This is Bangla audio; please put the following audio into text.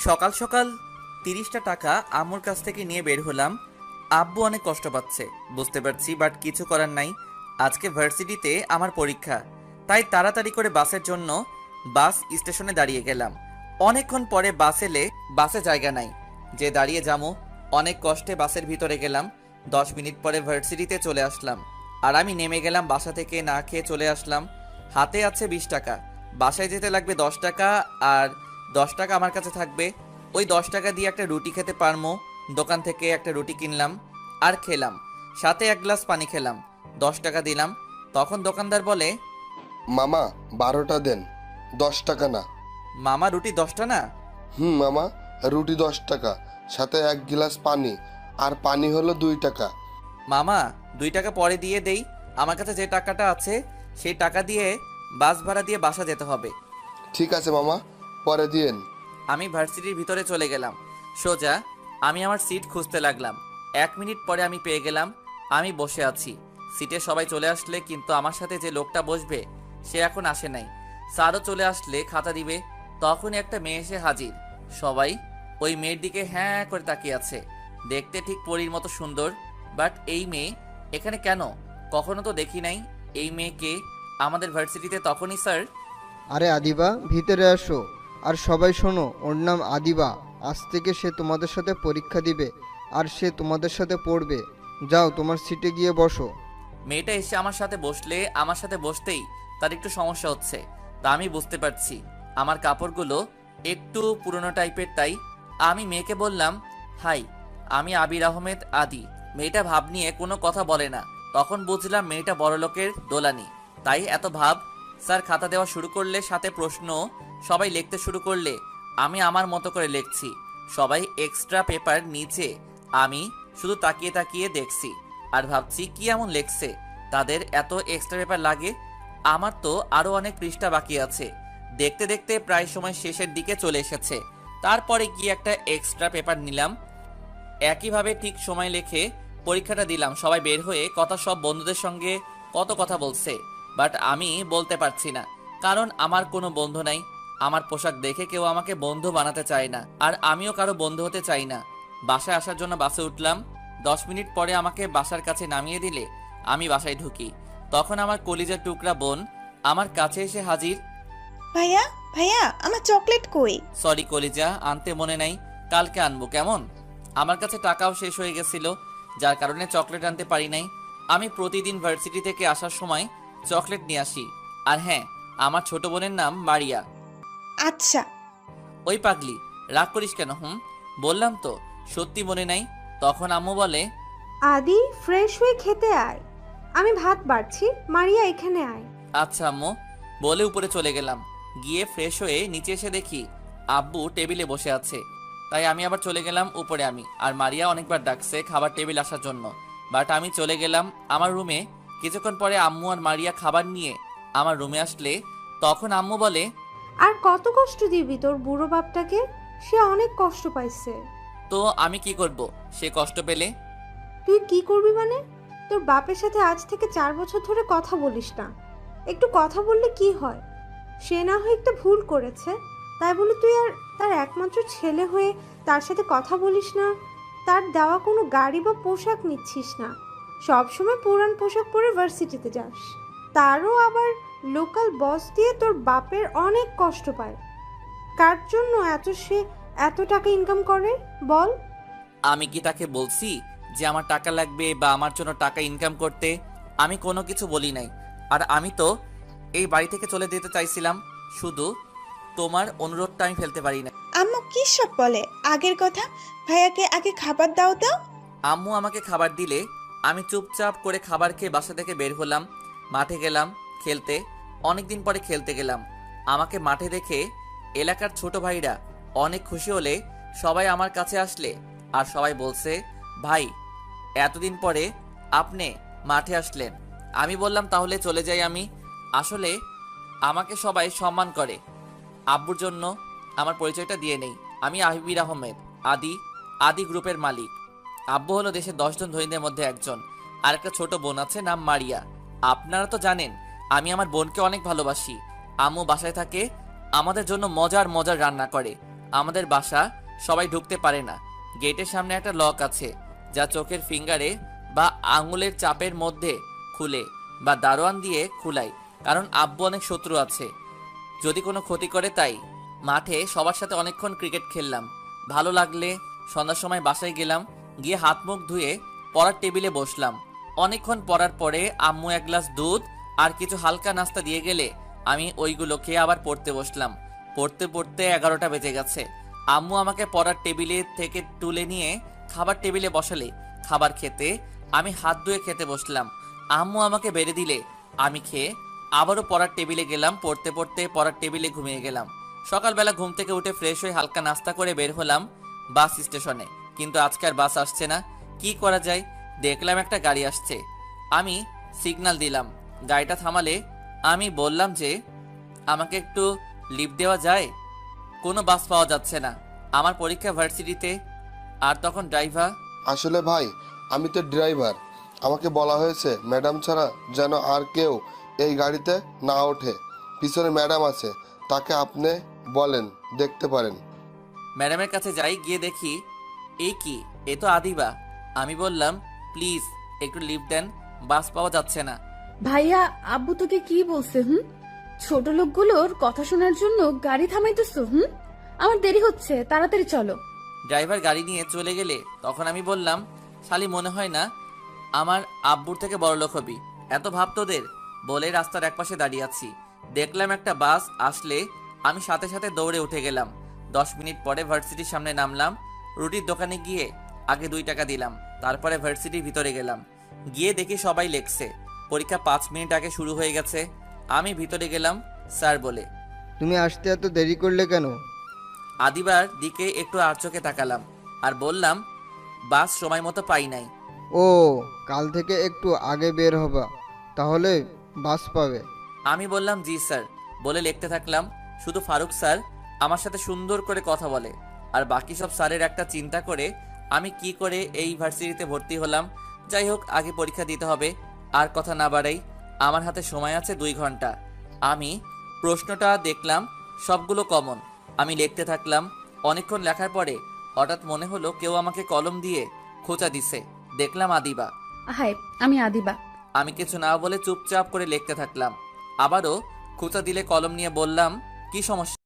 সকাল সকাল 30টা টাকা আম্মুর কাছ থেকে নিয়ে বের হলাম। আব্বু অনেক কষ্ট পাচ্ছে বুঝতে পারছি, বাট কিছু করার নাই। আজকে ভার্সিটিতে আমার পরীক্ষা, তাই তাড়াতাড়ি করে বাসের জন্য বাস স্টেশনে দাঁড়িয়ে গেলাম। অনেকক্ষণ পরে বাস এলে বাসে জায়গা নাই, যে দাঁড়িয়ে যাবো। অনেক কষ্টে বাসের ভিতরে গেলাম। 10 মিনিট পরে ভার্সিটিতে চলে আসলাম। আর আমি নেমে গেলাম, বাসা থেকে না খেয়ে চলে আসলাম। হাতে আছে 20 টাকা, বাসায় যেতে লাগবে 10 টাকা, আর 10 টাকা আমার কাছে থাকবে। ওই 10 টাকা দিয়ে একটা রুটি খেতে পারবো। দোকান থেকে একটা রুটি কিনলাম আর খেলাম, সাথে 1 গ্লাস পানি খেলাম। 10 টাকা দিলাম। তখন দোকানদার বলে, মামা 12টা দেন, 10 টাকা না। মামা রুটি 10টা না? মামা, রুটি 10 টাকা, সাথে 1 গ্লাস পানি, আর পানি হলো 2 টাকা। মামা 2 টাকা পরে দিয়ে দেই, আমার কাছে যে টাকাটা আছে সেই টাকা দিয়ে বাস ভাড়া দিয়ে বাসা যেতে হবে। ঠিক আছে মামা, পরে দিয়েন। আমি ভার্সিটির ভিতরে চলে গেলাম। সোজা আমি আমার সিট খুঁজতে লাগলাম। 1 মিনিট পরে আমি পেয়ে গেলাম। আমি বসে আছি, সিটে সবাই চলে আসলে, কিন্তু আমার সাথে যে লোকটা বসবে সে এখন আসে নাই। স্যারও চলে আসলে খাতা দিবে, তখনই একটা মেয়ে এসে হাজির। সবাই ওই মেয়ের দিকে হ্যাঁ করে তাকিয়ে আছে। দেখতে ঠিক পরীর মতো সুন্দর, বাট এই মেয়ে এখানে কেন? কখনো তো দেখি নাই এই মেয়েকে আমাদের ভার্সিটিতে। তখনই স্যার, আরে আদিবা, ভিতরে আসো। আর সবাই শোনো, ওর নাম আদিবা। আজ থেকে সে তোমাদের সাথে পরীক্ষা দিবে আর সে তোমাদের সাথে পড়বে। যাও, তোমার সিটে গিয়ে বসো। মেয়েটা এসে আমার সাথে বসলে, আমার সাথে বসতেই তার একটু সমস্যা হচ্ছে, তা আমি বুঝতে পারছি। আমার কাপড়গুলো একটু পুরনো টাইপের, তাই আমি মেয়েকে বললাম, হাই, আমি আবির আহমেদ আদি। মেয়েটা ভাব নিয়ে কোনো কথা বলে না। তখন বুঝলাম মেয়েটা বড়লোকের দোলানি, তাই এত ভাব। স্যার খাতা দেওয়া শুরু করলে, সাথে প্রশ্ন। সবাই লিখতে শুরু করলে, আমি আমার মতো করে লিখছি। সবাই এক্সট্রা পেপার নিচে, আমি শুধু তাকিয়ে তাকিয়ে দেখছি আর ভাবছি কি এমন লেখছে তাদের এত এক্সট্রা পেপার লাগে। আমার তো আরো অনেক পৃষ্ঠা বাকি আছে। দেখতে দেখতে প্রায় সময় শেষের দিকে চলে এসেছে। তারপরে গিয়ে একটা এক্সট্রা পেপার নিলাম। একইভাবে ঠিক সময় লিখে পরীক্ষাটা দিলাম। সবাই বের হয়ে সব বন্ধুদের সঙ্গে কত কথা বলছে, বাট আমি বলতে পারছি না, কারণ আমার কোনো বন্ধু নাই। আমার পোশাক দেখে কেউ আমাকে বন্ধু বানাতে চায় না, আর আমিও কারো বন্ধু হতে চাই না। বাসায় আসার জন্য বাসে উঠলাম। 10 মিনিট পরে আমাকে বাসার কাছে নামিয়ে দিলে আমি বাসায় ঢুকি। তখন আমার কলিজার টুকরা বোন আমার কাছে এসে হাজির। ভাইয়া, ভাইয়া, আমার চকলেট কই? সরি কলিজা, আনতে মনে নাই, কালকে আনবো কেমন? আমার কাছে টাকাও শেষ হয়ে গেছিল, যার কারণে চকলেট আনতে পারি নাই। আমি প্রতিদিন ভার্সিটি থেকে আসার সময় চকলেট নিয়ে আসি। আর হ্যাঁ, আমার ছোট বোনের নাম মারিয়া। আচ্ছা। ওই পাগলি, রাগ করিস কেন? বললাম তো সত্যি মনে নাই। তখন আম্মু বলে, আদি, ফ্রেশ হয়ে খেতে আয়। আমি ভাত বাড়ছি, মারিয়া এখানে আয়। আচ্ছা আম্মু, বলে উপরে চলে গেলাম। গিয়ে ফ্রেশ হয়ে নিচে এসে দেখি আব্বু টেবিলে বসে আছে, তাই আমি আবার চলে গেলাম উপরে। আমি আর মারিয়া অনেকবার ডাকছে খাবার টেবিল আসার জন্য, বাট আমি চলে গেলাম আমার রুমে। কিছুক্ষণ পরে আম্মু আর মারিয়া খাবার নিয়ে আমার রুমে আসলে, তখন আম্মু বলে, আর কত কষ্ট দিবি তোর বুড়ো বাপটাকে? সে অনেক কষ্ট পাইছে। তো আমি কি করব সে কষ্ট পেলে? তুই কি করবি মানে? তোর বাপের সাথে আজ থেকে 4 বছর ধরে কথা বলিস না। একটু কথা বললে কি হয়? সে না হয় একটা ভুল করেছে, তাই বলে তুই আর তার একমাত্র ছেলে হয়ে তার সাথে কথা বলিস না, তার দেওয়া কোনো গাড়ি বা পোশাক নিচ্ছিস না, সবসময় পুরান পোশাক পরে ভার্সিটিতে যাস, তারও আবার লোকাল বস দিয়ে তোর বাপের অনেক কষ্ট পায়। কার জন্য সে এত টাকা ইনকাম করে বল? আমি কি তাকে বলছি যে আমার টাকা লাগবে বা আমার জন্য টাকা ইনকাম করতে? আমি কোনো কিছু বলি নাই। আর আমি তো এই বাড়ি থেকে চলে যেতে চাইছিলাম, শুধু তোমার অনুরোধটা আমি ফেলতে পারি না। আম্মু কি সব বলে? আগের কথা। ভাইয়াকে আগে খাবার দাও তো। আম্মু আমাকে খাবার দিলে আমি চুপচাপ করে খাবার খেয়ে বাসা থেকে বের হলাম। মাঠে গেলাম খেলতে, অনেকদিন পরে খেলতে গেলাম। আমাকে মাঠে দেখে এলাকার ছোট ভাইরা অনেক খুশি হলে সবাই আমার কাছে আসলে, আর সবাই বলছে, ভাই এতদিন পরে আপনি মাঠে আসলেন। আমি বললাম তাহলে চলে যাই আমি। আসলে আমাকে সবাই সম্মান করে। আব্বুর জন্য আমার পরিচয়টা দিয়ে নেই, আমি আবির আহমেদ আদি, আদি গ্রুপের মালিক। আব্বু হলো দেশের 10 জন ধনীদের মধ্যে একজন, আর একটা ছোট বোন আছে নাম মারিয়া। আপনারা তো জানেন আমি আমার বোনকে অনেক ভালোবাসি। আম্মু বাসায় থাকে, আমাদের জন্য মজার মজার রান্না করে, আমাদের বাসা সবাই ঢুকতে পারে না। গেটের সামনে একটা লক আছে, যা চোখের ফিঙ্গারে বা আঙুলের চাপের মধ্যে খুলে বা দারোয়ান দিয়ে খুলাই, কারণ আব্বু অনেক শত্রু আছে যদি কোনো ক্ষতি করে। তাই মাঠে সবার সাথে অনেকক্ষণ ক্রিকেট খেললাম। ভালো লাগলে সন্ধ্যার সময় বাসায় গেলাম, গিয়ে হাত মুখ ধুয়ে পড়ার টেবিলে বসলাম। অনেকক্ষণ পড়ার পরে আম্মু এক গ্লাস দুধ আর কিছু হালকা নাস্তা দিয়ে গেলে আমি ওইগুলো খেয়ে আবার পড়তে বসলাম। পড়তে পড়তে 11টা বেজে গেছে। আম্মু আমাকে পড়ার টেবিলে থেকে তুলে নিয়ে খাবার টেবিলে বসালে খাবার খেতে আমি হাত ধুয়ে খেতে বসলাম। আম্মু আমাকে বেড়ে দিলে আমি খেয়ে আবারও পড়ার টেবিলে গেলাম। পড়তে পড়তে পড়ার টেবিলে ঘুমিয়ে গেলাম। সকালবেলা ঘুম থেকে উঠে ফ্রেশ হয়ে হালকা নাস্তা করে বের হলাম বাস স্টেশনে, কিন্তু আজকে আর বাস আসছে না। কি করা যায়? দেখলাম একটা গাড়ি আসছে। আমি সিগন্যাল দিলাম, গাড়িটা থামালে আমি বললাম যে আমাকে একটু লিফট দেওয়া যায়? কোনো বাস পাওয়া যাচ্ছে না, আমার পরীক্ষা ভার্সিটিতে। আর তখন ড্রাইভার, আসলে ভাই, আমি তো ড্রাইভার। আমাকে বলা হয়েছে ম্যাডাম ছাড়া যেন আর কেউ এই গাড়িতে না ওঠে। পিছনে ম্যাডাম আছে, তাকে আপনি বলেন দেখতে পারেন। ম্যাডামের কাছে যাই, গিয়ে দেখি এই কি, এ তো আদিবা। আমি বললাম প্লিজ একটু লিফট দেন, বাস পাওয়া যাচ্ছে না। ভাইয়া, আব্বু তোকে কি বলছে? ছোট লোকগুলোর কথা শোনার জন্য গাড়ি থামাইতেছো? আমার দেরি হচ্ছে, তাড়াতাড়ি চলো। ড্রাইভার গাড়ি নিয়ে চলে গেলে তখন আমি বললাম, শালি মনে হয় না আমার আব্বুর থেকে বড় লোক হবি, এত ভাব তোদের। বলে রাস্তার একপাশে দাঁড়িয়ে আছি। দেখলাম একটা বাস আসলে আমি সাথে সাথে দৌড়ে উঠে গেলাম। 10 মিনিট পরে ভার্সিটির সামনে নামলাম। রুটির দোকানে গিয়ে আগে 2 টাকা দিলাম, তারপরে ভার্সিটির ভিতরে গেলাম। গিয়ে দেখি সবাই লেখছে। পরীক্ষা 5 মিনিট আগে শুরু হয়ে গেছে। আমি ভিতরে গেলাম স্যার বলে। তুমি আসতে এত দেরি করলে কেন? আদিবার দিকে একটু আর চোখে তাকালাম আর বললাম বাস সময় মতো পাই নাই। ও, কাল থেকে একটু আগে বের হবা, তাহলে বাস পাবে। আমি বললাম জি স্যার বলে লিখতে থাকলাম। শুধু ফারুক স্যার আমার সাথে সুন্দর করে কথা বলে, আর বাকি সব স্যারের একটা চিন্তা করে আমি কি করে এই ভার্সিটিতে ভর্তি হলাম। যাই হোক, আগে পরীক্ষা দিতে হবে। আর কথা না বাড়াই, আমার হাতে সময় আছে 2 ঘন্টা। আমি প্রশ্নটা দেখলাম সবগুলো কমন। আমি লিখতে থাকলাম। অনেকক্ষণ লেখার পরে হঠাৎ মনে হলো কেউ আমাকে কলম দিয়ে খোঁচা দিছে। দেখলাম আদিবা। হাই, আমি আদিবা। আমি কিছু না বলে চুপচাপ করে লিখতে থাকলাম। আবারও খোঁচা দিলে কলম নিয়ে বললাম, কি সমস্যা?